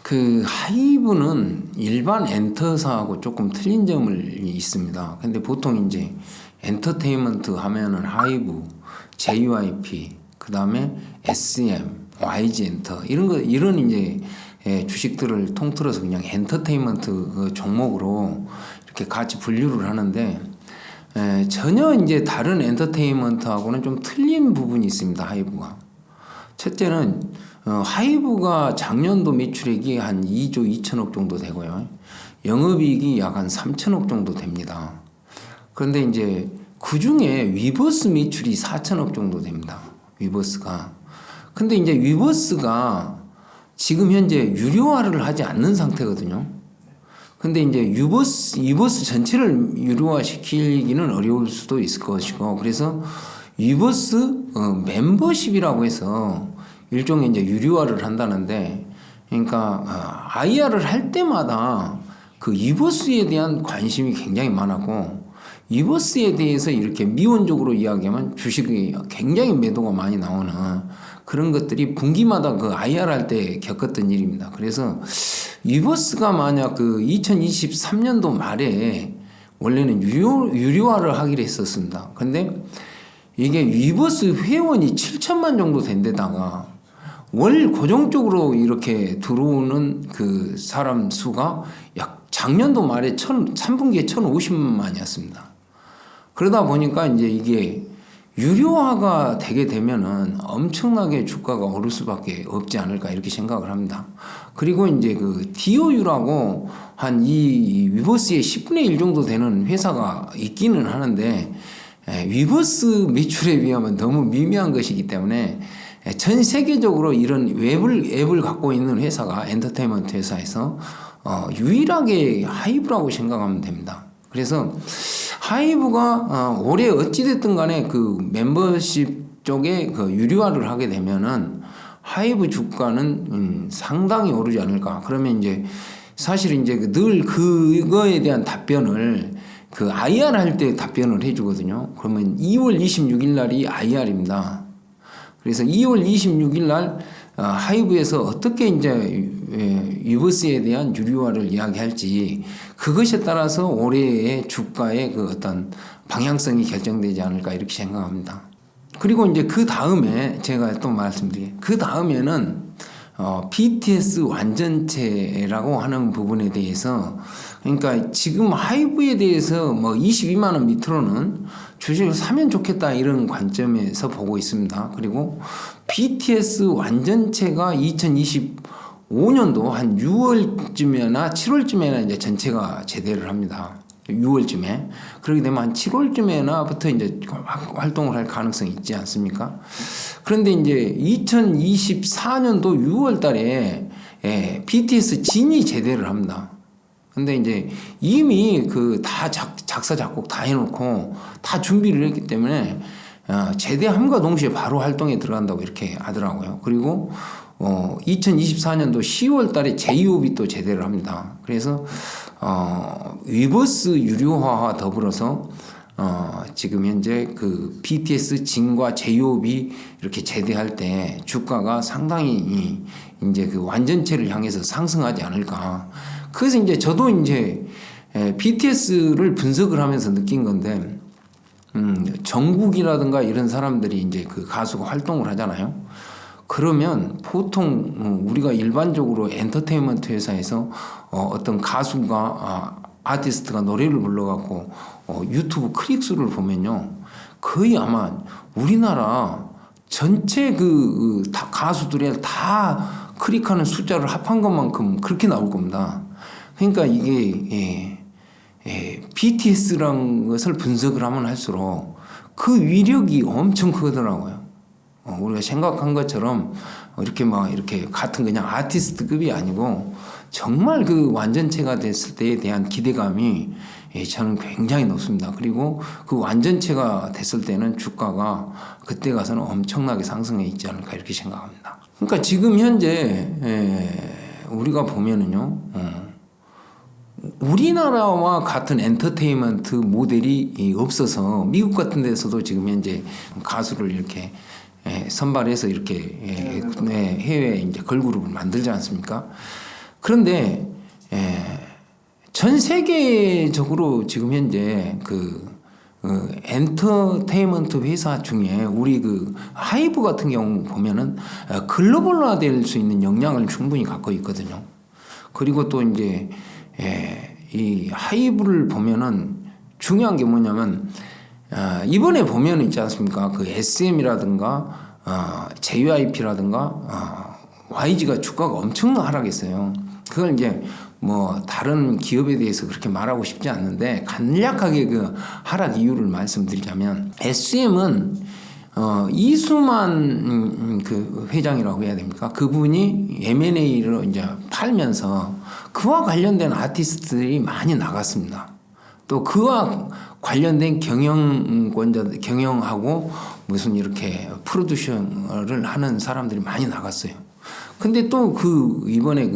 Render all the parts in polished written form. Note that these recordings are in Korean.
그 하이브는 일반 엔터사하고 조금 틀린 점이 있습니다. 근데 보통 이제 엔터테인먼트 하면은 하이브, JYP, 그 다음에 SM, YG 엔터 이런 이제 주식들을 통틀어서 그냥 엔터테인먼트 그 종목으로 이렇게 같이 분류를 하는데 전혀 이제 다른 엔터테인먼트하고는 좀 틀린 부분이 있습니다. 하이브가. 첫째는 하이브가 작년도 매출액이 한 2조 2천억 정도 되고요. 영업이익이 약 한 3천억 정도 됩니다. 그런데 이제 그 중에 위버스 매출이 4천억 정도 됩니다. 위버스가. 근데 이제 위버스가 지금 현재 유료화를 하지 않는 상태거든요. 근데 이제 위버스 전체를 유료화 시키기는 어려울 수도 있을 것이고, 그래서 위버스 멤버십이라고 해서 일종의 이제 유료화를 한다는데, 그러니까 IR을 할 때마다 그 위버스에 대한 관심이 굉장히 많았고, 위버스에 대해서 이렇게 미온적으로 이야기하면 주식이 굉장히 매도가 많이 나오는 그런 것들이 분기마다 그 IR 할 때 겪었던 일입니다. 그래서 위버스가 만약 그 2023년도 말에 원래는 유료화를 하기로 했었습니다. 근데 이게 위버스 회원이 7천만 정도 된 데다가 월 고정적으로 이렇게 들어오는 그 사람 수가 약 작년도 말에 3분기에 1,050만이었습니다. 그러다 보니까 이제 이게 유료화가 되게 되면은 엄청나게 주가가 오를 수밖에 없지 않을까 이렇게 생각을 합니다. 그리고 이제 그 DOU라고 한 이 위버스의 10분의 1 정도 되는 회사가 있기는 하는데 위버스 매출에 비하면 너무 미미한 것이기 때문에 전 세계적으로 이런 앱을 갖고 있는 회사가 엔터테인먼트 회사에서 유일하게 하이브라고 생각하면 됩니다. 그래서 하이브가 올해 어찌됐든 간에 그 멤버십 쪽에 그 유료화를 하게 되면은 하이브 주가는 상당히 오르지 않을까. 그러면 이제 사실 이제 늘 그거에 대한 답변을 그 IR 할 때 답변을 해주거든요. 그러면 2월 26일 날이 IR입니다. 그래서 2월 26일 날 하이브에서 어떻게 이제 위버스에 대한 유료화를 이야기할지 그것에 따라서 올해의 주가의 그 어떤 방향성이 결정되지 않을까 이렇게 생각합니다. 그리고 이제 그 다음에 제가 또 말씀드릴게요. 그 다음에는 BTS 완전체라고 하는 부분에 대해서, 그러니까 지금 하이브에 대해서 뭐 22만 원 밑으로는 주식을 사면 좋겠다 이런 관점에서 보고 있습니다. 그리고 BTS 완전체가 2025년도 한 6월쯤이나 7월쯤에나 이제 전체가 제대를 합니다. 6월쯤에. 그렇게 되면 한 7월쯤에나부터 이제 활동을 할 가능성이 있지 않습니까? 그런데 이제 2024년도 6월 달에 BTS 진이 제대를 합니다. 근데 이제 이미 그 다 작사 작곡 다 해놓고 다 준비를 했기 때문에 제대함과 동시에 바로 활동에 들어간다고 이렇게 하더라고요. 그리고 2024년도 10월 달에 J-Hope이 또 제대를 합니다. 그래서 위버스 유료화와 더불어서 지금 현재 그 BTS 진과 J-Hope이 이렇게 제대할 때 주가가 상당히 이제 그 완전체를 향해서 상승하지 않을까. 그래서 이제 저도 이제 BTS를 분석을 하면서 느낀 건데, 정국이라든가 이런 사람들이 이제 그 가수가 활동을 하잖아요. 그러면 우리가 일반적으로 엔터테인먼트 회사에서 어떤 가수가 아티스트가 노래를 불러갖고 유튜브 클릭 수를 보면요, 거의 아마 우리나라 전체 다 가수들이 다 클릭하는 숫자를 합한 것만큼 그렇게 나올 겁니다. 그러니까 이게 BTS라는 것을 분석을 하면 할수록 그 위력이 엄청 크더라고요. 우리가 생각한 것처럼 이렇게 같은 그냥 아티스트급이 아니고 정말 그 완전체가 됐을 때에 대한 기대감이 저는 굉장히 높습니다. 그리고 그 완전체가 됐을 때는 주가가 그때 가서는 엄청나게 상승해 있지 않을까 이렇게 생각합니다. 그러니까 지금 현재 우리가 보면은요, 우리나라와 같은 엔터테인먼트 모델이 없어서 미국 같은 데서도 지금 현재 가수를 이렇게 선발해서 이렇게 해외 이제 걸그룹을 만들지 않습니까? 그런데 전 세계적으로 지금 현재 엔터테인먼트 회사 중에 우리 하이브 같은 경우 보면은 글로벌화 될 수 있는 역량을 충분히 갖고 있거든요. 그리고 또 이제 이 하이브를 보면은 중요한 게 뭐냐면 이번에 보면 있지 않습니까? SM이라든가 JYP라든가 YG가 주가가 엄청 하락했어요. 그걸 이제 뭐 다른 기업에 대해서 그렇게 말하고 싶지 않는데 간략하게 하락 이유를 말씀드리자면 SM은 이수만 회장이라고 해야 됩니까? 그분이 M&A로 이제 팔면서 그와 관련된 아티스트들이 많이 나갔습니다. 또 그와 관련된 경영하고 무슨 이렇게 프로듀서를 하는 사람들이 많이 나갔어요. 근데 또 이번에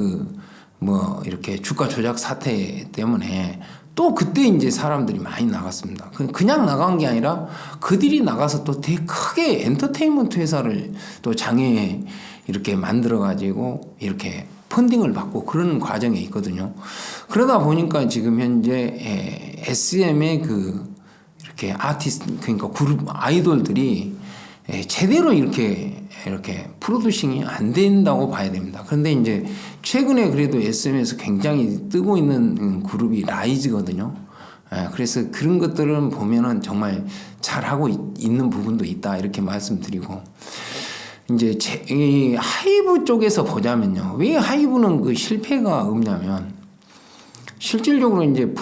뭐 이렇게 주가 조작 사태 때문에 또 그때 이제 사람들이 많이 나갔습니다. 그냥 나간 게 아니라 그들이 나가서 또 되게 크게 엔터테인먼트 회사를 또 장애에 이렇게 만들어가지고 이렇게 펀딩을 받고 그런 과정에 있거든요. 그러다 보니까 지금 현재 SM의 이렇게 아티스트, 그러니까 그룹 아이돌들이 제대로 이렇게 프로듀싱이 안 된다고 봐야 됩니다. 그런데 이제 최근에 그래도 SM에서 굉장히 뜨고 있는 그룹이 라이즈거든요. 그래서 그런 것들은 보면은 정말 잘하고 있는 부분도 있다 이렇게 말씀드리고, 이제 이 하이브 쪽에서 보자면요. 왜 하이브는 실패가 없냐면 실질적으로 이제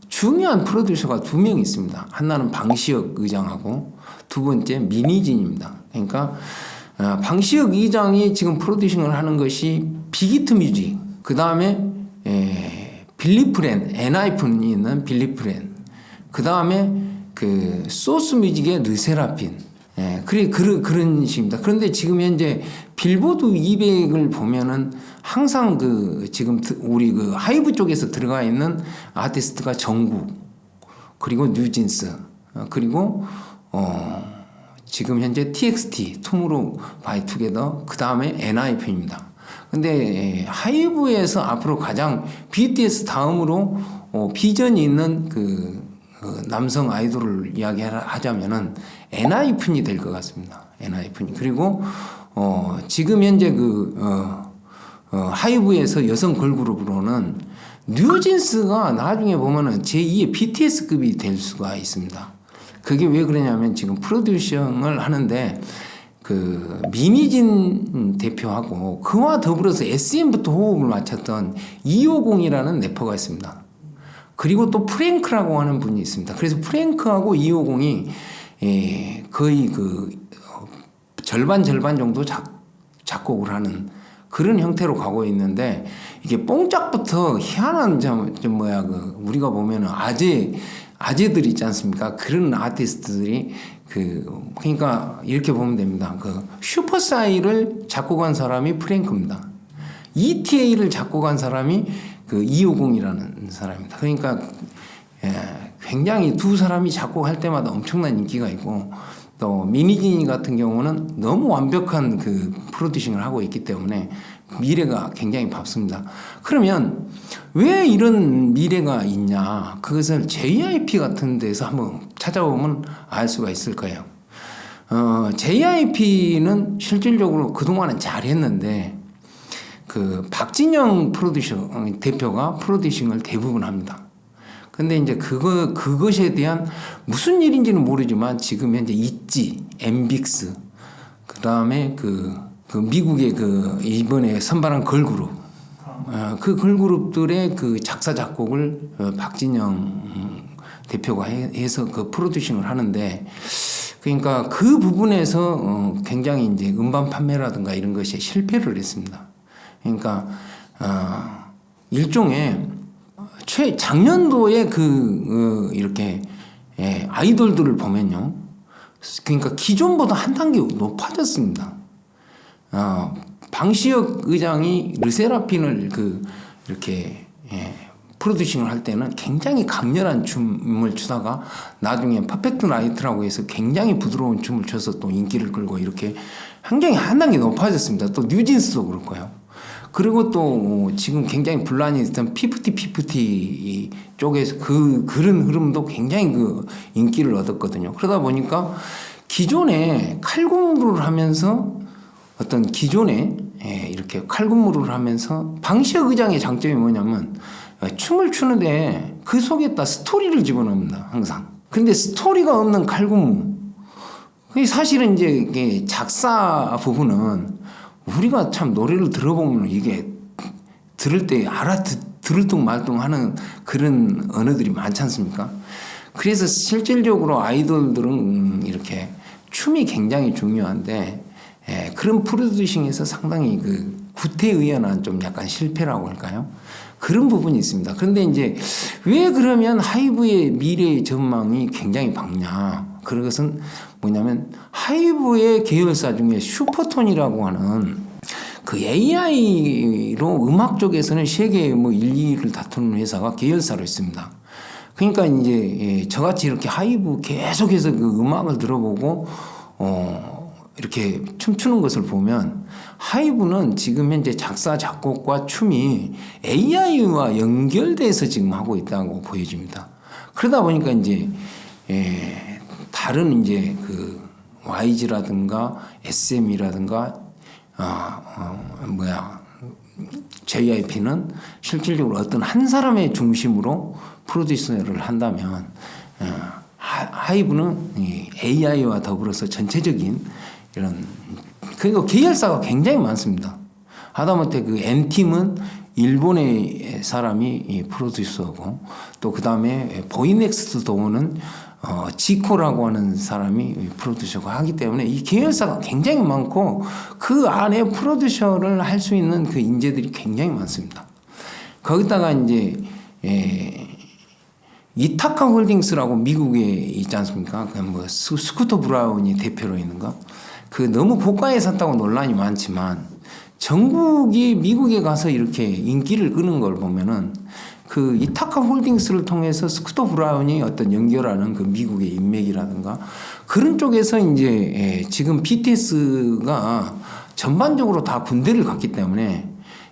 중요한 프로듀서가 2명 있습니다. 하나는 방시혁 의장하고 두 번째 민희진입니다. 그러니까 방시혁 의장이 지금 프로듀싱을 하는 것이 빅히트 뮤직, 그 다음에 빌리프렌, 엔하이픈이 있는 빌리프렌, 그 다음에 소스 뮤직의 르세라핌, 그런 식입니다. 그런데 지금 현재 빌보드 200을 보면은 항상 지금 우리 하이브 쪽에서 들어가 있는 아티스트가 정국, 그리고 뉴진스, 그리고 지금 현재 TXT, 투모로우 바이 투게더, 그 다음에 엔하이픈입니다. 근데 하이브에서 앞으로 가장 BTS 다음으로 비전이 있는 남성 아이돌을 이야기하자면은 엔하이픈이 될 것 같습니다. 엔하이픈이. 그리고 지금 현재 하이브에서 여성 걸그룹으로는 뉴진스가 나중에 보면은 제2의 BTS급이 될 수가 있습니다. 그게 왜 그러냐면 지금 프로듀싱을 하는데 민희진 대표하고 그와 더불어서 SM부터 호흡을 맞췄던 250이라는 래퍼가 있습니다. 그리고 또 프랭크라고 하는 분이 있습니다. 그래서 프랭크하고 250이 거의 절반 정도 작곡을 하는 그런 형태로 가고 있는데, 이게 뽕짝부터 희한한 우리가 보면은 아재들 있지 않습니까? 그런 아티스트들이 그러니까 이렇게 보면 됩니다. 슈퍼사이를 작곡한 사람이 프랭크입니다. ETA를 작곡한 사람이 250이라는 사람입니다. 그러니까 굉장히 두 사람이 작곡할 때마다 엄청난 인기가 있고, 또 민희진이 같은 경우는 너무 완벽한 프로듀싱을 하고 있기 때문에 미래가 굉장히 밝습니다. 그러면 왜 이런 미래가 있냐? 그것을 JYP 같은 데서 한번 찾아보면 알 수가 있을 거예요. JYP는 실질적으로 그동안은 잘했는데 박진영 대표가 프로듀싱을 대부분 합니다. 근데 이제 그것에 대한 무슨 일인지는 모르지만 지금 현재 있지, 엠빅스, 그 다음에 미국의 이번에 선발한 걸그룹, 그 걸그룹들의 작사 작곡을 박진영 대표가 해서 프로듀싱을 하는데, 그러니까 그 부분에서 굉장히 이제 음반 판매라든가 이런 것에 실패를 했습니다. 그러니까 일종의 작년도에 이렇게 아이돌들을 보면요, 그러니까 기존보다 한 단계 높아졌습니다. 방시혁 의장이 르세라핌을 이렇게 프로듀싱을 할 때는 굉장히 강렬한 춤을 추다가 나중에 퍼펙트 나이트라고 해서 굉장히 부드러운 춤을 춰서 또 인기를 끌고 이렇게 굉장히 한 단계 높아졌습니다. 또 뉴진스도 그렇고요. 그리고 또 지금 굉장히 분란이 있던 피프티 쪽에서 그런 흐름도 굉장히 그 인기를 얻었거든요. 그러다 보니까 기존에 칼군무를 하면서 어떤 기존에 이렇게 칼군무를 하면서 방시혁 의장의 장점이 뭐냐면 춤을 추는데 그 속에다 스토리를 집어넣습니다. 항상. 근데 스토리가 없는 칼군무. 사실은 이제 이게 작사 부분은 우리가 참 노래를 들어보면 이게 들을 때 들을둥 말둥 하는 그런 언어들이 많지 않습니까? 그래서 실질적으로 아이돌들은 이렇게 춤이 굉장히 중요한데 그런 프로듀싱에서 상당히 그 구태의연한 좀 약간 실패라고 할까요? 그런 부분이 있습니다. 그런데 이제 왜 그러면 하이브의 미래의 전망이 굉장히 밝냐? 그것은 뭐냐면 하이브의 계열사 중에 슈퍼톤이라고 하는 그 AI로 음악 쪽에서는 세계 뭐 1, 2위를 다투는 회사가 계열사로 있습니다. 그러니까 이제 저같이 이렇게 하이브 계속해서 그 음악을 들어보고 이렇게 춤추는 것을 보면 하이브는 지금 현재 작사 작곡과 춤이 AI와 연결돼서 지금 하고 있다고 보여집니다. 그러다 보니까 이제 다른 이제 그 YG라든가 SM이라든가 JYP는 실질적으로 어떤 한 사람의 중심으로 프로듀서를 한다면 하이브는 AI와 더불어서 전체적인 이런 그리고 계열사가 굉장히 많습니다. 하다못해 그 N팀은 일본의 사람이 프로듀서고 또 그 다음에 보이넥스트 도어는 지코라고 하는 사람이 프로듀서가 하기 때문에 이 계열사가 굉장히 많고 그 안에 프로듀서를 할 수 있는 그 인재들이 굉장히 많습니다. 거기다가 이제 이타카 홀딩스라고 미국에 있지 않습니까? 그 뭐 스쿠터 브라운이 대표로 있는 거. 그 너무 고가에 샀다고 논란이 많지만 전국이 미국에 가서 이렇게 인기를 끄는 걸 보면은 그 이타카 홀딩스를 통해서 스쿠터 브라운이 어떤 연결하는 그 미국의 인맥이라든가 그런 쪽에서 이제 지금 BTS가 전반적으로 다 군대를 갔기 때문에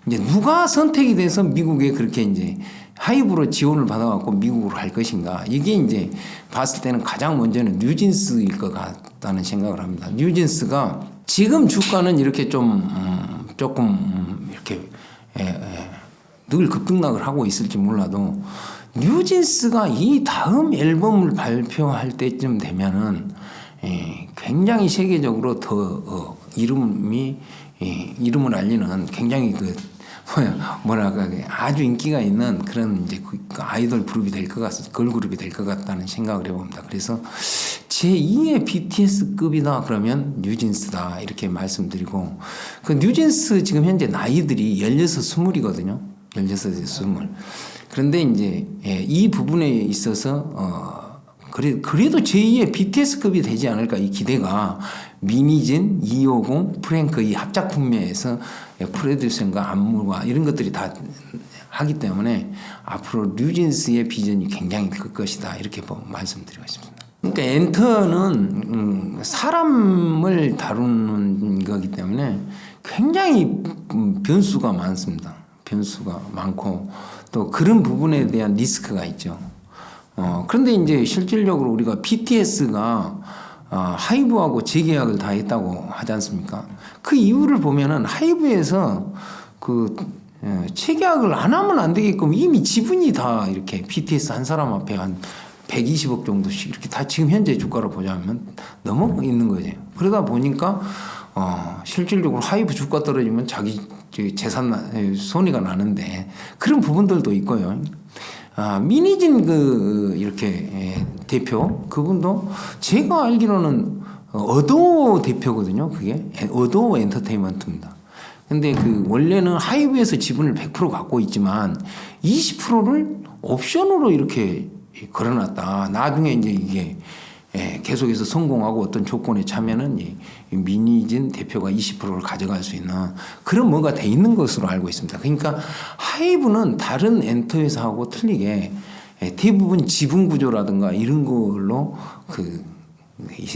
이제 누가 선택이 돼서 미국에 그렇게 이제 하이브로 지원을 받아갖고 미국으로 갈 것인가. 이게 이제 봤을 때는 가장 먼저는 뉴진스일 것 같다는 생각을 합니다. 뉴진스가 지금 주가는 이렇게 조금 이렇게 늘 급등락을 하고 있을지 몰라도 뉴진스가 이 다음 앨범을 발표할 때쯤 되면은 굉장히 세계적으로 더 이름을 알리는 굉장히 뭐랄까 아주 인기가 있는 그런 이제 그 아이돌 그룹이 될 것 걸그룹이 될 것 같다는 생각을 해봅니다. 그래서 제2의 BTS급이다 그러면 뉴진스다 이렇게 말씀드리고 그 뉴진스 지금 현재 나이들이 16, 20이거든요. 16, 20. 그런데 이제 이 부분에 있어서 그래도 제2의 BTS급이 되지 않을까 이 기대가 미니진, 250, 프랭크 이 합작 품매에서 프로듀싱과 안무와 이런 것들이 다 하기 때문에 앞으로 뉴진스의 비전이 굉장히 클 것이다 이렇게 말씀드리고 싶습니다. 그러니까 엔터는 사람을 다루는 거기 때문에 굉장히 변수가 많습니다. 변수가 많고 또 그런 부분에 대한 리스크가 있죠. 그런데 이제 실질적으로 우리가 BTS가 하이브하고 재계약을 다 했다고 하지 않습니까? 그 이유를 보면은 하이브에서 재계약을 안 하면 안 되게끔 이미 지분이 다 이렇게 BTS 한 사람 앞에 한 120억 정도씩 이렇게 다 지금 현재 주가로 보자면 넘어 있는 거죠. 그러다 보니까 실질적으로 하이브 주가 떨어지면 자기 재산 손해가 나는데 그런 부분들도 있고요. 미니진 이렇게 대표 그분도 제가 알기로는 어도어 대표거든요. 그게 어도어 엔터테인먼트입니다. 근데 원래는 하이브에서 지분을 100% 갖고 있지만 20%를 옵션으로 이렇게 걸어놨다. 나중에 이제 이게 계속해서 성공하고 어떤 조건에 차면은 미니진 대표가 20%를 가져갈 수 있는 그런 뭐가 돼 있는 것으로 알고 있습니다. 그러니까 하이브는 다른 엔터 회사하고 틀리게 대부분 지분 구조라든가 이런 걸로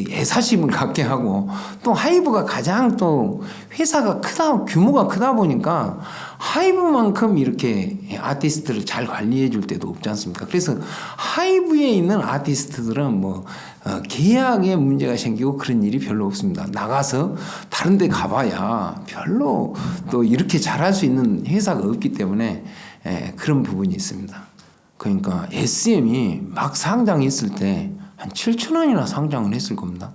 애사심을 갖게 하고, 또 하이브가 가장 또 회사가 규모가 크다 보니까 하이브만큼 이렇게 아티스트를 잘 관리해 줄 때도 없지 않습니까? 그래서 하이브에 있는 아티스트들은 계약에 문제가 생기고 그런 일이 별로 없습니다. 나가서 다른 데 가봐야 별로 또 이렇게 잘할 수 있는 회사가 없기 때문에 그런 부분이 있습니다. 그러니까 SM이 막 상장했을 때 한 7,000원이나 상장을 했을 겁니다.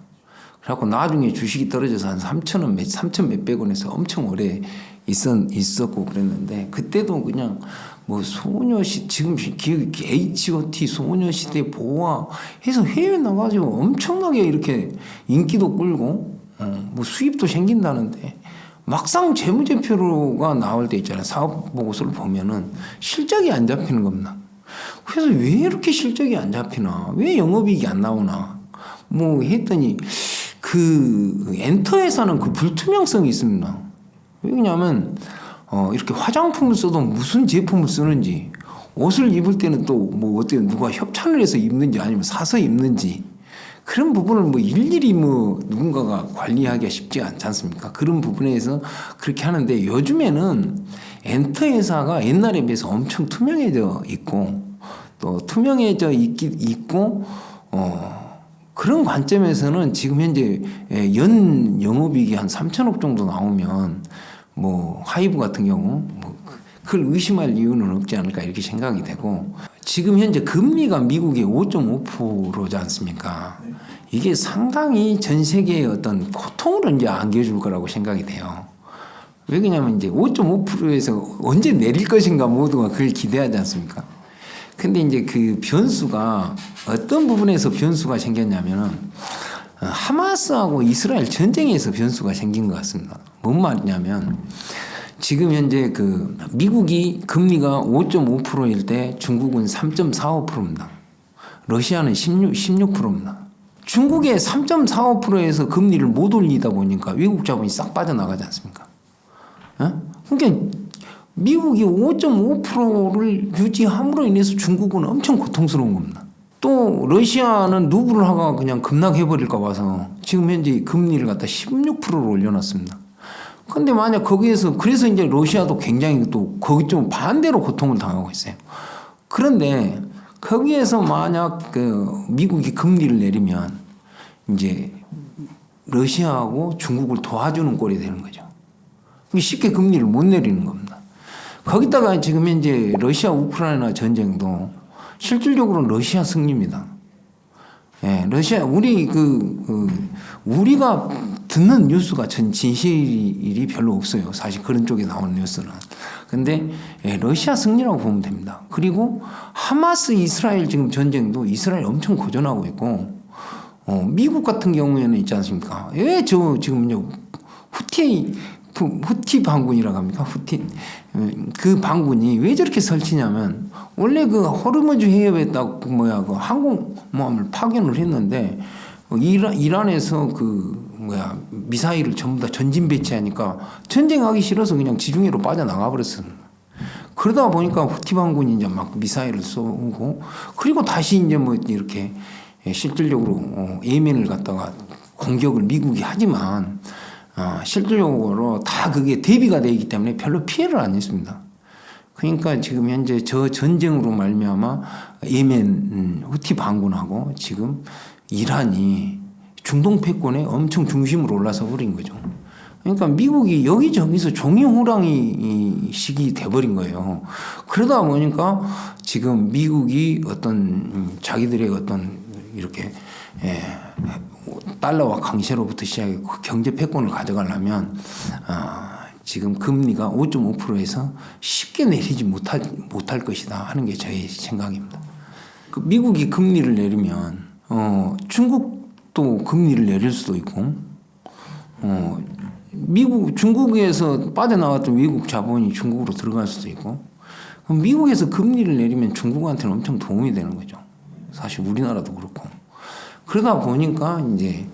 그래갖고 나중에 주식이 떨어져서 한 3,000 몇백 원에서 엄청 오래 있었고 그랬는데, 그때도 그냥 소녀시, 지금 H.O.T 소녀시대 보아 해서 해외 나가지고 엄청나게 이렇게 인기도 끌고 수입도 생긴다는데, 막상 재무제표가 나올 때 있잖아요. 사업 보고서를 보면은 실적이 안 잡히는 겁니다. 그래서 왜 이렇게 실적이 안 잡히나? 왜 영업이익이 안 나오나? 했더니 엔터에서는 그 불투명성이 있습니다. 왜냐하면 이렇게 화장품을 써도 무슨 제품을 쓰는지, 옷을 입을 때는 또 어떻게 누가 협찬을 해서 입는지 아니면 사서 입는지, 그런 부분을 일일이 누군가가 관리하기가 쉽지 않지 않습니까? 그런 부분에서 그렇게 하는데, 요즘에는 엔터 회사가 옛날에 비해서 엄청 투명해져 있고, 또 투명해져 있고, 그런 관점에서는 지금 현재 연 영업이익이 한 3천억 정도 나오면 하이브 같은 경우 그걸 의심할 이유는 없지 않을까 이렇게 생각이 되고, 지금 현재 금리가 미국의 5.5%지 않습니까? 이게 상당히 전 세계의 어떤 고통을 이제 안겨줄 거라고 생각이 돼요. 왜 그러냐면 이제 5.5%에서 언제 내릴 것인가 모두가 그걸 기대하지 않습니까? 근데 이제 그 변수가 어떤 부분에서 변수가 생겼냐면은 하마스하고 이스라엘 전쟁에서 변수가 생긴 것 같습니다. 뭔 말이냐면, 지금 현재 미국이 금리가 5.5%일 때 중국은 3.45%입니다. 러시아는 16%입니다. 중국의 3.45%에서 금리를 못 올리다 보니까 외국 자본이 싹 빠져나가지 않습니까? 그러니까 미국이 5.5%를 유지함으로 인해서 중국은 엄청 고통스러운 겁니다. 또 러시아는 루블화가 그냥 급락해버릴까 봐서 지금 현재 금리를 갖다 16%로 올려놨습니다. 근데 만약 거기에서, 그래서 이제 러시아도 굉장히 또 거기 좀 반대로 고통을 당하고 있어요. 그런데 거기에서 만약 미국이 금리를 내리면 이제 러시아하고 중국을 도와주는 꼴이 되는 거죠. 쉽게 금리를 못 내리는 겁니다. 거기다가 지금 현재 러시아 우크라이나 전쟁도 실질적으로는 러시아 승리입니다. 러시아, 우리가 듣는 뉴스가 진실이 별로 없어요. 사실 그런 쪽에 나오는 뉴스는. 근데 러시아 승리라고 보면 됩니다. 그리고 하마스 이스라엘 지금 전쟁도 이스라엘 엄청 고전하고 있고, 미국 같은 경우에는 있지 않습니까? 왜 지금 후티 반군이라고 합니까? 그 반군이 왜 저렇게 설치냐면, 원래 호르무즈 해협에다 항공모함을 파견을 했는데, 이란에서 미사일을 전부 다 전진 배치하니까 전쟁하기 싫어서 그냥 지중해로 빠져나가 버렸어요. 그러다 보니까 후티 반군이 이제 막 미사일을 쏘고, 그리고 다시 이제 이렇게 실질적으로 예멘을 갖다가 공격을 미국이 하지만, 실질적으로 다 그게 대비가 되기 때문에 별로 피해를 안 입습니다. 그러니까 지금 현재 저 전쟁으로 말미암아 예멘 후티 반군하고 지금 이란이 중동 패권에 엄청 중심으로 올라서 버린 거죠. 그러니까 미국이 여기저기서 종이호랑이 식이 돼버린 거예요. 그러다 보니까 지금 미국이 자기들의 이렇게 달러와 강세로부터 시작해 경제 패권을 가져가려면 지금 금리가 5.5%에서 쉽게 내리지 못할 것이다 하는 게 저의 생각입니다. 미국이 금리를 내리면 중국도 금리를 내릴 수도 있고, 중국에서 빠져나왔던 외국 자본이 중국으로 들어갈 수도 있고, 미국에서 금리를 내리면 중국한테는 엄청 도움이 되는 거죠. 사실 우리나라도 그렇고. 그러다 보니까 이제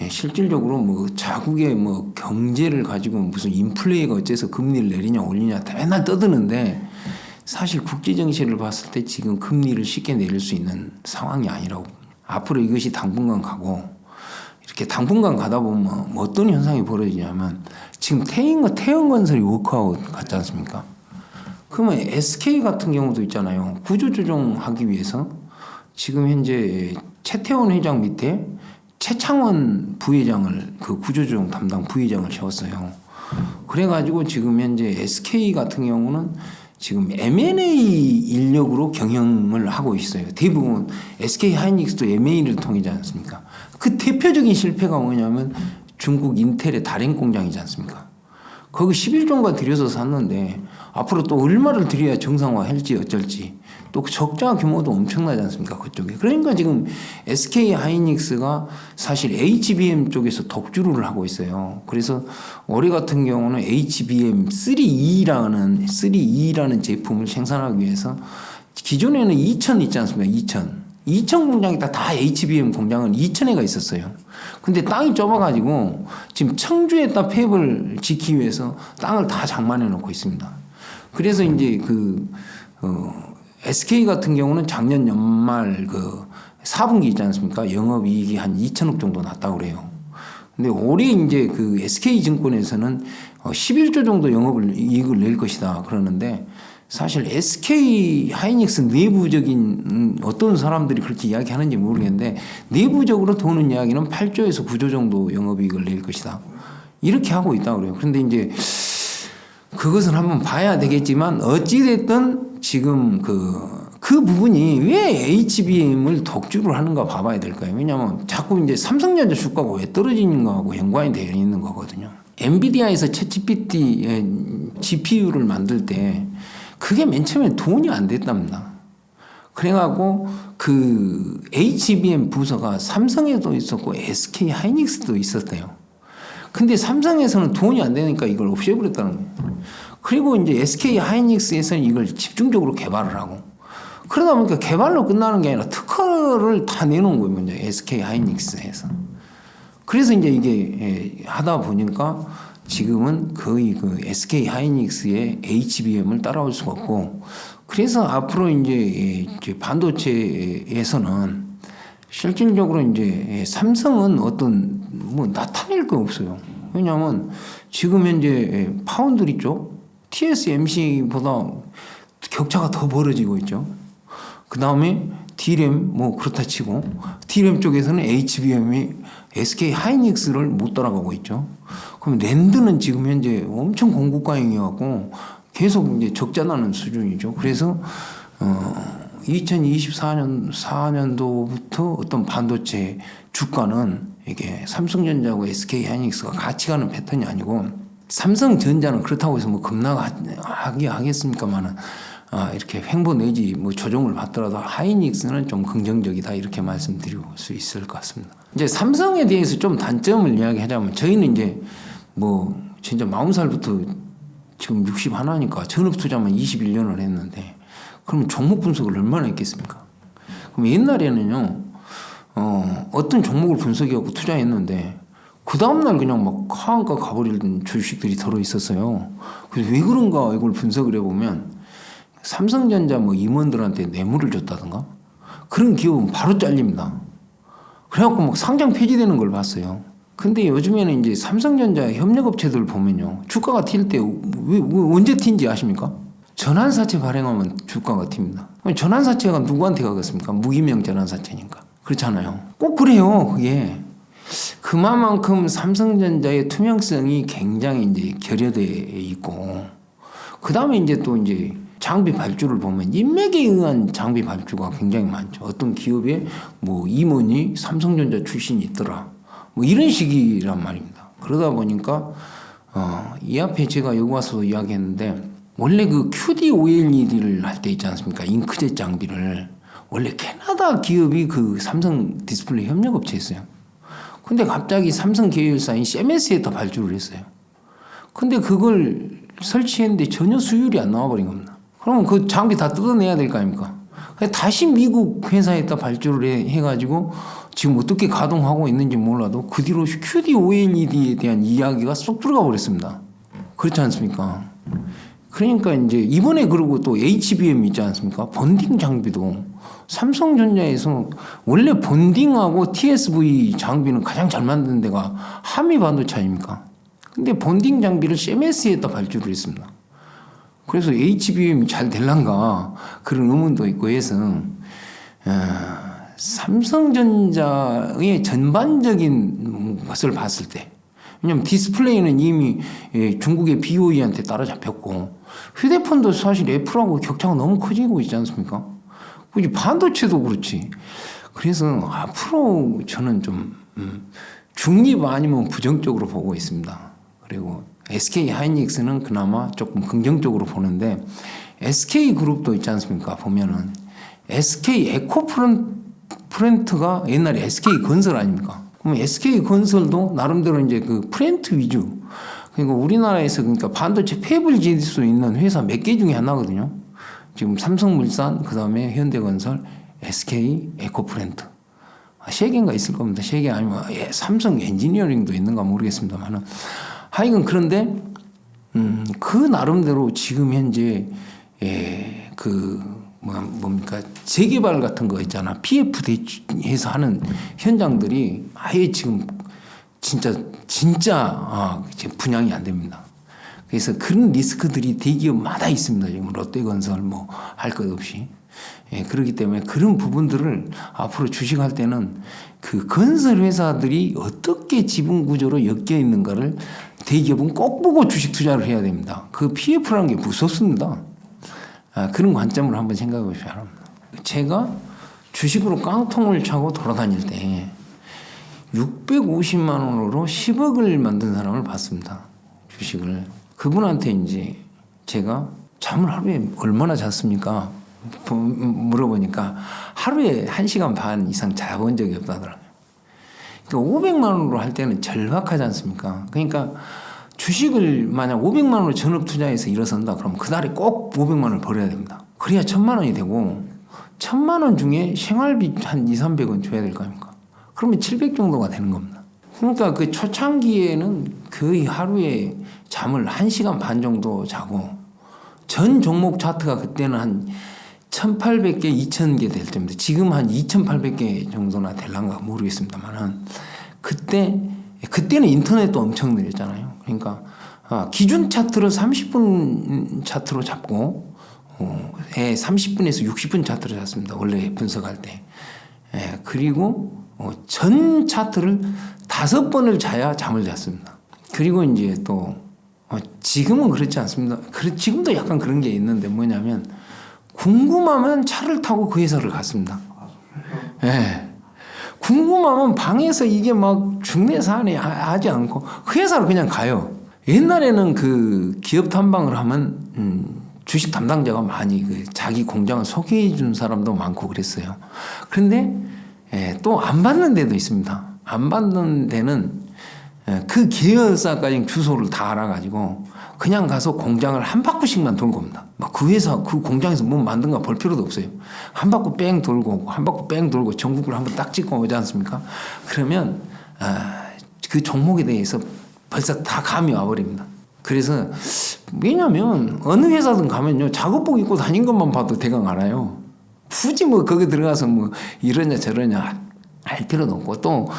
실질적으로 자국의 경제를 가지고 무슨 인플레가 어째서 금리를 내리냐 올리냐 맨날 떠드는데, 사실 국제 정세를 봤을 때 지금 금리를 쉽게 내릴 수 있는 상황이 아니라고. 앞으로 이것이 당분간 가고, 이렇게 당분간 가다 보면 뭐 어떤 현상이 벌어지냐면 지금 태형건설이 워크아웃 같지 않습니까? 그러면 SK 같은 경우도 있잖아요. 구조조정하기 위해서 지금 현재 최태원 회장 밑에 최창원 부회장을 그 구조조정 담당 부회장을 세웠어요. 그래가지고 지금 현재 SK 같은 경우는 지금 M&A 인력으로 경영을 하고 있어요. 대부분 SK 하이닉스도 M&A를 통하지 않습니까? 그 대표적인 실패가 뭐냐면 중국 인텔의 다롄 공장이지 않습니까? 거기 11조가 들여서 샀는데 앞으로 또 얼마를 들여야 정상화할지 어쩔지 또 적자 규모도 엄청나지 않습니까? 그쪽에. 그러니까 지금 SK 하이닉스가 사실 HBM 쪽에서 독주를 하고 있어요. 그래서 올해 같은 경우는 HBM 3E라는 제품을 생산하기 위해서 기존에는 2000 있지 않습니까? 2000 공장이 다 HBM 공장은 2000회가 있었어요. 근데 땅이 좁아가지고 지금 청주에다 팹을 짓기 위해서 땅을 다 장만해 놓고 있습니다. 그래서 이제 SK 같은 경우는 작년 연말 4분기 있지 않습니까? 영업이익이 한 2천억 정도 났다고 그래요. 근데 올해 이제 SK증권에서는 11조 정도 영업이익을 낼 것이다 그러는데 사실 SK 하이닉스 내부적인 어떤 사람들이 그렇게 이야기하는지 모르겠는데 내부적으로 도는 이야기는 8조에서 9조 정도 영업이익을 낼 것이다. 이렇게 하고 있다고 그래요. 그런데 이제 그것은 한번 봐야 되겠지만 어찌됐든 지금 그 부분이 왜 HBM을 독주를 하는가 봐봐야 될 거예요. 왜냐하면 자꾸 이제 삼성전자 주가가 왜 떨어지는 거하고 연관이 되어 있는 거거든요. 엔비디아에서 챗GPT GPU를 만들 때 그게 맨 처음에 돈이 안 됐답니다. 그래갖고 HBM 부서가 삼성에도 있었고 SK 하이닉스도 있었대요. 근데 삼성에서는 돈이 안 되니까 이걸 없애버렸다는 거예요. 그리고 이제 SK 하이닉스에서는 이걸 집중적으로 개발을 하고 그러다 보니까 개발로 끝나는 게 아니라 특허를 다 내놓은 거예요. 먼저 SK 하이닉스에서. 그래서 이제 이게 하다 보니까 지금은 거의 SK 하이닉스의 HBM을 따라올 수가 없고 그래서 앞으로 이제 반도체에서는 실질적으로 이제 삼성은 어떤 나타낼 거 없어요. 왜냐하면 지금 현재 파운드리 쪽 TSMC보다 격차가 더 벌어지고 있죠. 그 다음에 D램 그렇다 치고 D램 쪽에서는 HBM이 SK 하이닉스를 못 따라가고 있죠. 그럼 랜드는 지금 현재 엄청 공급과잉이어갖고 계속 이제 적자 나는 수준이죠. 그래서 2024년도부터 어떤 반도체 주가는 이게 삼성전자하고 SK 하이닉스가 같이 가는 패턴이 아니고 삼성전자는 그렇다고 해서 급락하게 하겠습니까만은 이렇게 횡보 내지 조정을 받더라도 하이닉스는 좀 긍정적이다 이렇게 말씀드릴 수 있을 것 같습니다. 이제 삼성에 대해서 좀 단점을 이야기하자면 저희는 이제 진짜 40살부터 지금 61이니까 전업 투자만 21년을 했는데 그러면 종목 분석을 얼마나 했겠습니까? 그럼 옛날에는요 어떤 종목을 분석해갖고 투자했는데 그 다음날 그냥 하한가 가버리는 주식들이 들어 있었어요. 그래서 왜 그런가 이걸 분석을 해보면 삼성전자 임원들한테 뇌물을 줬다든가 그런 기업은 바로 잘립니다. 그래갖고 상장 폐지되는 걸 봤어요. 근데 요즘에는 이제 삼성전자 협력업체들 보면요 주가가 튈 때 언제 튄지 아십니까? 전환사채 발행하면 주가가 튑니다. 전환사채가 누구한테 가겠습니까? 무기명 전환사채니까. 그렇잖아요. 꼭 그래요. 그게 그만큼 삼성전자의 투명성이 굉장히 이제 결여돼 있고 그 다음에 이제 또 이제 장비 발주를 보면 인맥에 의한 장비 발주가 굉장히 많죠. 어떤 기업에 임원이 삼성전자 출신이 있더라. 이런 식이란 말입니다. 그러다 보니까 이 앞에 제가 여기 와서 이야기했는데 원래 QD OLED를 할 때 있지 않습니까? 잉크젯 장비를 원래 캐나다 기업이 삼성 디스플레이 협력업체였어요. 근데 갑자기 삼성 계열사인 CMS에다 발주를 했어요. 근데 그걸 설치했는데 전혀 수율이 안 나와버린 겁니다. 그러면 그 장비 다 뜯어내야 될 거 아닙니까? 다시 미국 회사에다 발주를 해가지고 지금 어떻게 가동하고 있는지 몰라도 그 뒤로 QD OLED에 대한 이야기가 쏙 들어가 버렸습니다. 그렇지 않습니까? 그러니까 이제 이번에 그러고 또 HBM 있지 않습니까? 번딩 장비도 삼성전자에서 원래 본딩하고 TSV 장비는 가장 잘 만드는 데가 한미 반도체 아닙니까? 근데 본딩 장비를 CMS에다 발주를 했습니다. 그래서 HBM이 잘 될란가 그런 의문도 있고 해서 삼성전자의 전반적인 것을 봤을 때, 왜냐면 디스플레이는 이미 중국의 BOE한테 따라잡혔고 휴대폰도 사실 애플하고 격차가 너무 커지고 있지 않습니까? 굳이 반도체도 그렇지. 그래서 앞으로 저는 좀 중립 아니면 부정적으로 보고 있습니다. 그리고 SK 하이닉스는 그나마 조금 긍정적으로 보는데, SK 그룹도 있지 않습니까? 보면은 SK 에코프렌트가 옛날에 SK 건설 아닙니까? 그럼 SK 건설도 나름대로 이제 그 프렌트 위주. 그러니까 우리나라에서 그러니까 반도체 팹을 지을 수 있는 회사 몇 개 중에 하나거든요. 지금 삼성물산, 그 다음에 현대건설, SK 에코프렌트. 3개인가 있을 겁니다. 3개 아니면 삼성 엔지니어링도 있는가 모르겠습니다만은. 하여간 그런데 그 나름대로 지금 현재 뭡니까 재개발 같은 거 있잖아. PF 대해서 하는 현장들이 아예 지금 진짜 분양이 안 됩니다. 그래서 그런 리스크들이 대기업마다 있습니다. 지금 롯데건설 뭐 할 것 없이. 그렇기 때문에 그런 부분들을 앞으로 주식할 때는 그 건설 회사들이 어떻게 지분 구조로 엮여 있는가를 대기업은 꼭 보고 주식 투자를 해야 됩니다. 그 PF라는 게 무섭습니다. 그런 관점으로 한번 생각해 보셔야 합니다. 제가 주식으로 깡통을 차고 돌아다닐 때 650만 원으로 10억을 만든 사람을 봤습니다. 주식을. 그분한테 이제 제가 잠을 하루에 얼마나 잤습니까? 물어보니까 하루에 1시간 반 이상 자본 적이 없다더라고요. 그러니까 500만 원으로 할 때는 절박하지 않습니까? 그러니까 주식을 만약 500만 원으로 전업 투자해서 일어선다 그러면 그날에 꼭 500만 원을 벌어야 됩니다. 그래야 1000만 원이 되고 1000만 원 중에 생활비 한 2, 300원 줘야 될 거 아닙니까? 그러면 700 정도가 되는 겁니다. 그러니까 그 초창기에는 거의 하루에 잠을 1시간 반 정도 자고 전 종목 차트가 그때는 한 1800개, 2000개 될 때입니다. 지금 한 2800개 정도나 될란가 모르겠습니다만 그때는 인터넷도 엄청 느렸잖아요. 그러니까 기준 차트를 30분 차트로 잡고 30분에서 60분 차트로 잡습니다. 원래 분석할 때. 그리고 전 차트를 5번을 자야 잠을 잤습니다. 그리고 이제 또 지금은 그렇지 않습니다. 지금도 약간 그런 게 있는데 뭐냐면 궁금하면 차를 타고 그 회사를 갔습니다. 궁금하면 방에서 이게 막 중내 사안이 하지 않고 그 회사를 그냥 가요. 옛날에는 그 기업 탐방을 하면 주식 담당자가 많이 자기 공장을 소개해 준 사람도 많고 그랬어요. 그런데 또 안 받는 데도 있습니다. 안 받는 데는 그 계열사까지 주소를 다 알아가지고 그냥 가서 공장을 한 바퀴씩만 돌고 옵니다. 막 그 회사, 그 공장에서 뭐 만든가 볼 필요도 없어요. 한 바퀴 뺑 돌고, 한 바퀴 뺑 돌고 전국을 한번 딱 찍고 오지 않습니까? 그러면 그 종목에 대해서 벌써 다 감이 와버립니다. 그래서 왜냐면 어느 회사든 가면요 작업복 입고 다닌 것만 봐도 대강 알아요. 굳이 뭐 거기 들어가서 뭐 이러냐 저러냐 할 필요도 없고 또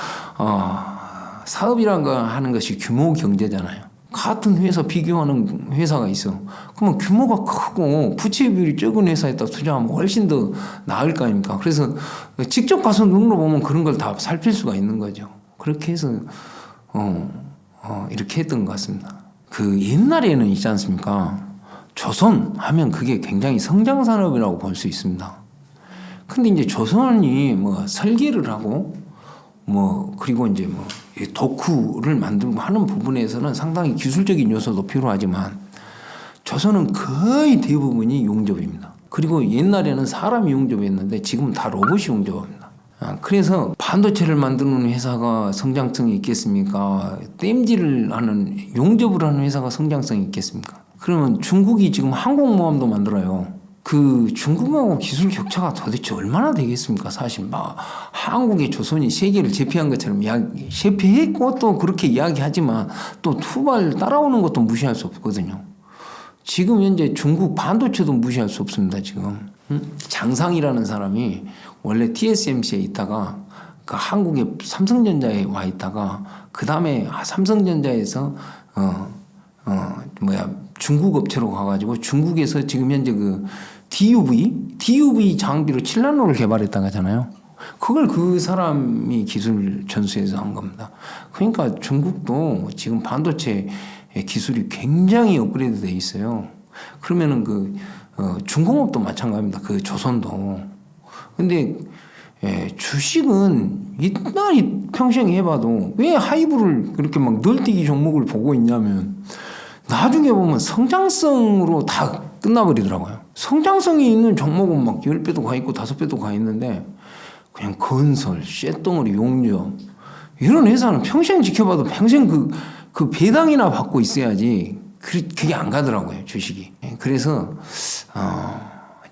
사업이란 거 하는 것이 규모 경제잖아요. 같은 회사 비교하는 회사가 있어. 그러면 규모가 크고 부채 비율이 적은 회사에다 투자하면 훨씬 더 나을 거 아닙니까? 그래서 직접 가서 눈으로 보면 그런 걸 다 살필 수가 있는 거죠. 그렇게 해서 이렇게 했던 것 같습니다. 그 옛날에는 있지 않습니까? 조선 하면 그게 굉장히 성장 산업이라고 볼 수 있습니다. 근데 이제 조선이 뭐 설계를 하고 그리고 이제 도쿠를 만들고 하는 부분에서는 상당히 기술적인 요소도 필요하지만 조선은 거의 대부분이 용접입니다. 그리고 옛날에는 사람이 용접했는데 지금은 다 로봇이 용접합니다. 그래서 반도체를 만드는 회사가 성장성이 있겠습니까? 땜질을 하는 용접을 하는 회사가 성장성이 있겠습니까? 그러면 중국이 지금 항공모함도 만들어요. 그 중국하고 기술 격차가 도대체 얼마나 되겠습니까? 사실 막 한국의 조선이 세계를 제패한 것처럼 제패했고 또 그렇게 이야기하지만 또 투발 따라오는 것도 무시할 수 없거든요. 지금 현재 중국 반도체도 무시할 수 없습니다. 지금 장상이라는 사람이 원래 TSMC에 있다가 그 한국의 삼성전자에 와 있다가 그 다음에 삼성전자에서 중국 업체로 가가지고 중국에서 지금 현재 그 DUV 장비로 칠라노를 개발했다고 하잖아요. 그걸 그 사람이 기술 전수해서 한 겁니다. 그러니까 중국도 지금 반도체 기술이 굉장히 업그레이드 돼 있어요. 그러면은 중공업도 마찬가지입니다. 그 조선도. 근데 주식은 이따리 평생 해봐도 왜 하이브를 그렇게 막 널뛰기 종목을 보고 있냐면 나중에 보면 성장성으로 다 끝나버리더라고요. 성장성이 있는 종목은 막 10배도 가 있고 5배도 가 있는데 그냥 건설, 쇳덩어리, 용접 이런 회사는 평생 지켜봐도 평생 그 배당이나 받고 있어야지 그게 안 가더라고요, 주식이. 그래서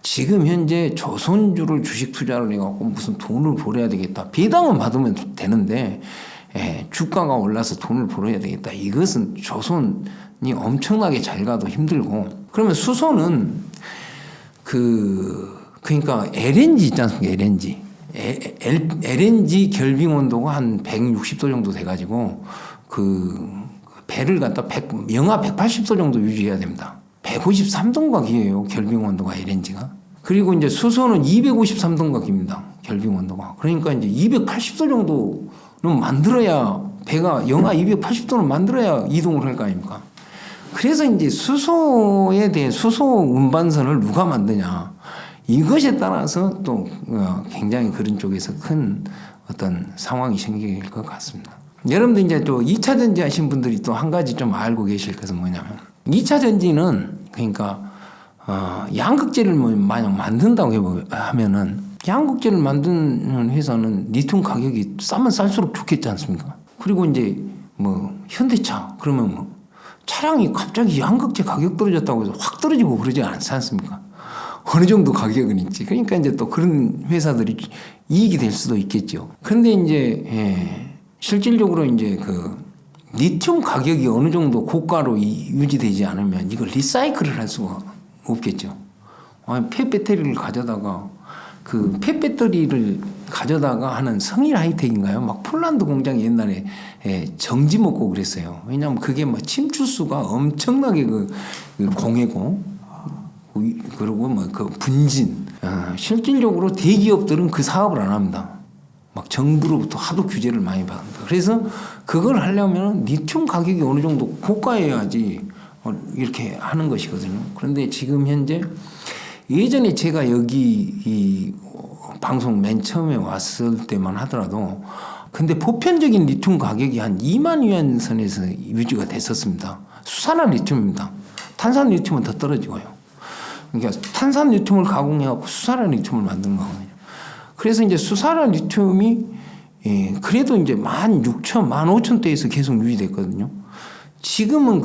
지금 현재 조선주를 주식 투자를 해갖고 무슨 돈을 벌어야 되겠다. 배당은 받으면 되는데 주가가 올라서 돈을 벌어야 되겠다. 이것은 조선이 엄청나게 잘 가도 힘들고. 그러면 수소는 그러니까 LNG 있지 않습니까? LNG 결빙 온도가 한 160도 정도 돼가지고 배를 갖다 영하 180도 정도 유지해야 됩니다. 153도각이에요. 결빙 온도가 LNG가. 그리고 이제 수소는 253도각입니다. 결빙 온도가. 그러니까 이제 280도 정도는 만들어야 배가 영하 280도는 만들어야 이동을 할 거 아닙니까? 그래서 이제 수소에 대해 수소 운반선을 누가 만드냐. 이것에 따라서 또 굉장히 그런 쪽에서 큰 어떤 상황이 생길 것 같습니다. 여러분들 이제 또 2차 전지 하신 분들이 또 한 가지 좀 알고 계실 것은 뭐냐면 2차 전지는 그러니까 양극재를 만약 만든다고 하면은 양극재를 만드는 회사는 리튬 가격이 싸면 쌀수록 좋겠지 않습니까? 그리고 이제 현대차 그러면 차량이 갑자기 양극재 가격 떨어졌다고 해서 확 떨어지고 그러지 않지 않습니까? 어느 정도 가격은 있지. 그러니까 이제 또 그런 회사들이 이익이 될 수도 있겠죠. 그런데 이제 실질적으로 이제 리튬 가격이 어느 정도 고가로 유지되지 않으면 이걸 리사이클을 할 수가 없겠죠. 폐배터리를 가져다가 폐배터리를 가져다가 하는 성일 하이텍인가요? 막 폴란드 공장이 옛날에 정지 먹고 그랬어요. 왜냐하면 그게 침투수가 엄청나게 공해고 그리고 분진. 실질적으로 대기업들은 그 사업을 안 합니다. 막 정부로부터 하도 규제를 많이 받는다. 그래서 그걸 하려면 리튬 가격이 어느 정도 고가여야지 이렇게 하는 것이거든요. 그런데 지금 현재 예전에 제가 여기 이 방송 맨 처음에 왔을 때만 하더라도 근데 보편적인 리튬 가격이 한 2만 위안 선에서 유지가 됐었습니다. 수산화 리튬입니다. 탄산 리튬은 더 떨어지고요. 그러니까 탄산 리튬을 가공해갖고 수산화 리튬을 만드는 거거든요. 그래서 이제 수산화 리튬이 그래도 이제 16,000, 15,000대에서 계속 유지됐거든요. 지금은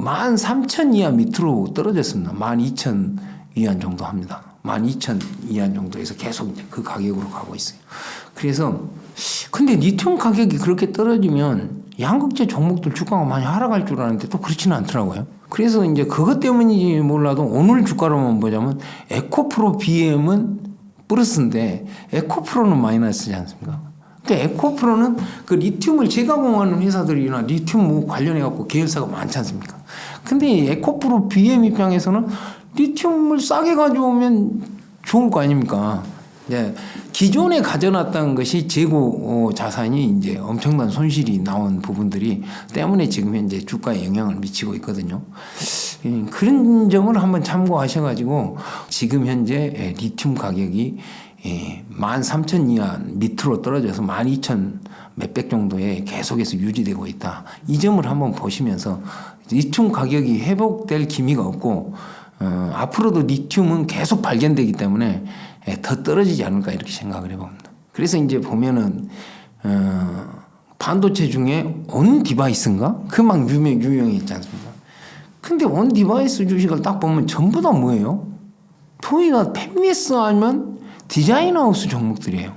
13,000 이하 밑으로 떨어졌습니다. 12,000 위안 정도 합니다. 12,000 위안 정도에서 계속 이제 그 가격으로 가고 있어요. 그래서 근데 리튬 가격이 그렇게 떨어지면 양극재 종목들 주가가 많이 하락할 줄 알았는데 또 그렇지는 않더라고요. 그래서 이제 그것 때문인지 몰라도 오늘 주가로만 보자면 에코프로 BM은 플러스인데 에코프로는 마이너스지 않습니까? 그러니까 에코프로는 리튬을 재가공하는 회사들이나 리튬 관련해갖고 계열사가 많지 않습니까? 근데 에코프로 BM 입장에서는 리튬을 싸게 가져오면 좋을 거 아닙니까? 이제 기존에 가져놨던 것이 재고 자산이 이제 엄청난 손실이 나온 부분들이 때문에 지금 현재 주가에 영향을 미치고 있거든요. 그런 점을 한번 참고하셔가지고 지금 현재 리튬 가격이 13,000 이하 밑으로 떨어져서 12,000 몇백 정도에 계속해서 유지되고 있다. 이 점을 한번 보시면서 리튬 가격이 회복될 기미가 없고 앞으로도 리튬은 계속 발견되기 때문에 더 떨어지지 않을까 이렇게 생각을 해봅니다. 그래서 이제 보면은 반도체 중에 온 디바이스인가? 그 막 유명했지 않습니까? 근데 온 디바이스 주식을 딱 보면 전부 다 뭐예요? 토이나 팹리스 아니면 디자인 하우스 종목들이에요.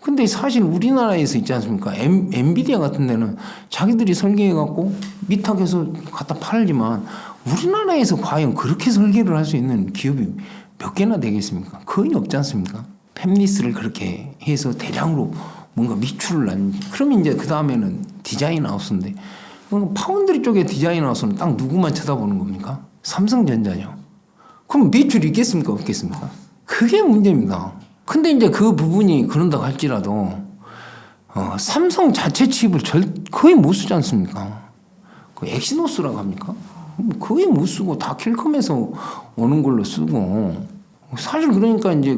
근데 사실 우리나라에서 있지 않습니까? 엔비디아 같은 데는 자기들이 설계해갖고 미탁해서 갖다 팔지만 우리나라에서 과연 그렇게 설계를 할 수 있는 기업이 몇 개나 되겠습니까? 거의 없지 않습니까? 팹리스를 그렇게 해서 대량으로 뭔가 미출을 그러면 이제 그 다음에는 디자인 하우스인데 파운드리 쪽에 디자인 하우스는 딱 누구만 쳐다보는 겁니까? 삼성전자죠. 그럼 미출이 있겠습니까? 없겠습니까? 그게 문제입니다. 근데 이제 그 부분이 그런다고 할지라도 삼성 자체 칩을 거의 못 쓰지 않습니까? 그 엑시노스라고 합니까? 거의 못 쓰고 다 퀄컴에서 오는 걸로 쓰고 사실 그러니까 이제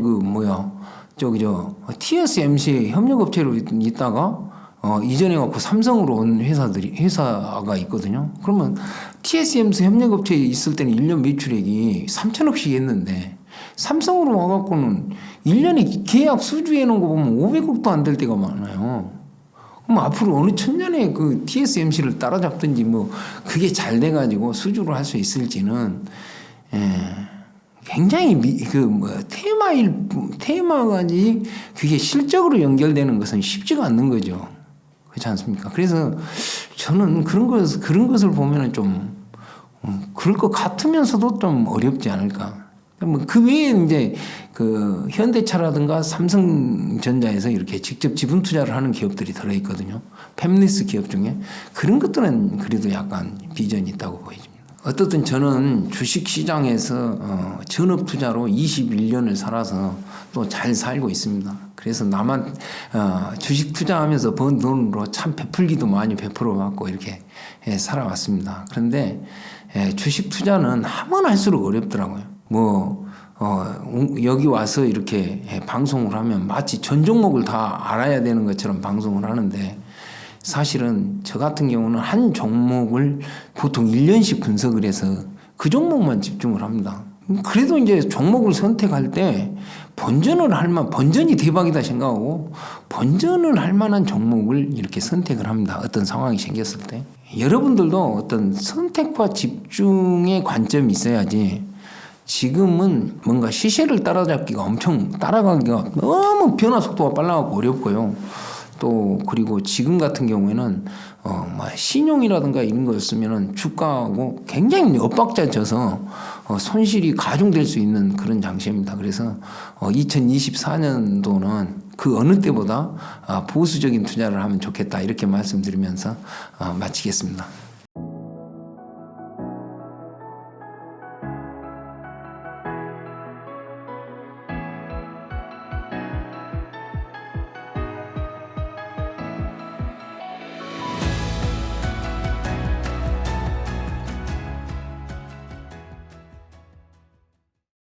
TSMC 협력업체로 있다가 이전에 갖고 삼성으로 온 회사가 있거든요. 그러면 TSMC 협력업체에 있을 때는 1년 매출액이 3천억씩 했는데 삼성으로 와갖고는 1년에 계약 수주해 놓은 거 보면 500억도 안 될 때가 많아요. 그럼 앞으로 어느 천년에 그 TSMC를 따라잡든지 그게 잘 돼가지고 수주를 할 수 있을지는 굉장히 테마까지 그게 실적으로 연결되는 것은 쉽지가 않는 거죠. 그렇지 않습니까? 그래서 저는 그런 것을 보면은 좀 그럴 것 같으면서도 좀 어렵지 않을까. 그 외에 이제 그 현대차라든가 삼성전자에서 이렇게 직접 지분 투자를 하는 기업들이 들어있거든요. 팹리스 기업 중에 그런 것들은 그래도 약간 비전이 있다고 보여집니다. 어떻든 저는 주식시장에서 전업 투자로 21년을 살아서 또 잘 살고 있습니다. 그래서 나만 주식 투자하면서 번 돈으로 참 베풀기도 많이 베풀어 왔고 이렇게 살아왔습니다. 그런데 주식 투자는 하면 할수록 어렵더라고요. 여기 와서 이렇게 방송을 하면 마치 전 종목을 다 알아야 되는 것처럼 방송을 하는데 사실은 저 같은 경우는 한 종목을 보통 1년씩 분석을 해서 그 종목만 집중을 합니다. 그래도 이제 종목을 선택할 때 번전이 대박이다 생각하고 번전을 할 만한 종목을 이렇게 선택을 합니다. 어떤 상황이 생겼을 때. 여러분들도 어떤 선택과 집중의 관점이 있어야지 지금은 뭔가 시세를 따라가기가 너무 변화 속도가 빨라가고 어렵고요. 또 그리고 지금 같은 경우에는 신용이라든가 이런 거 쓰면은 주가하고 굉장히 엇박자져서 손실이 가중될 수 있는 그런 장세입니다. 그래서 2024년도는 그 어느 때보다 보수적인 투자를 하면 좋겠다 이렇게 말씀드리면서 마치겠습니다.